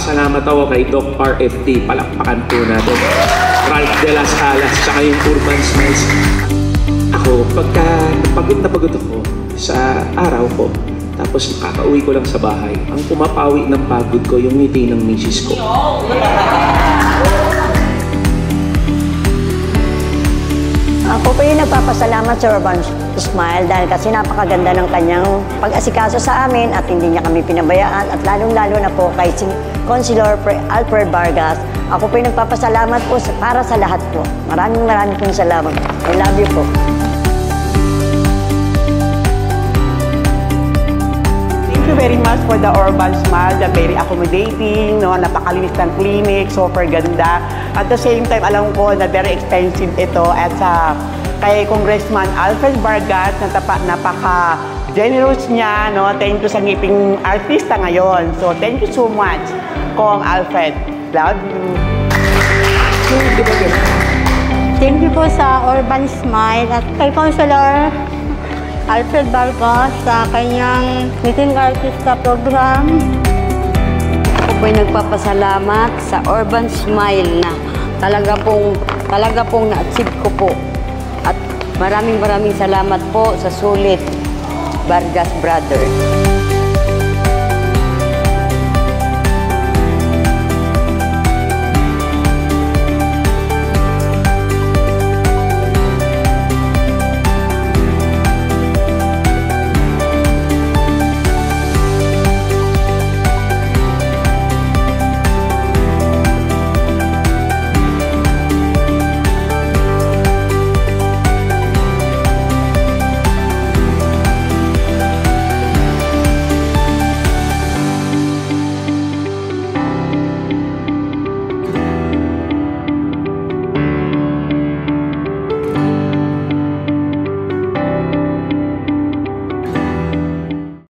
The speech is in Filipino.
nagpapasalamat ako kay Doc RFT. Palakpakan po natin. Ralph de las Alas, tsaka yung Urban Smiles. Ako, pagka napagod na pagod ako sa araw ko, tapos nakakauwi ko lang sa bahay, ang pumapawi ng pagod ko, yung ngiti ng misis ko. Ako po yung nagpapasalamat sa Urban Smile dahil kasi napakaganda ng kanyang pag-asikaso sa amin at hindi niya kami pinabayaan at lalong-lalo na po kay Councilor Alfred Vargas. Ako po yung nagpapasalamat po para sa lahat po. Maraming pong salamat. I love you po. Thank you very much for the Urban Smile, the very accommodating, no? Napakalinis ng clinic, super ganda. At the same time, alam ko na very expensive ito at kay Congressman Alfred Vargas, napaka-generous niya, no? Thank you sa ngiping artista ngayon. So, thank you so much, Kong Alfred. Love you. Thank you po sa Urban Smile at kay Councilor Alfred Vargas sa kanyang meeting artista program. Ako po'y nagpapasalamat sa Urban Smile na talaga pong na-achieve ko po. At maraming salamat po sa sulit Vargas Brothers.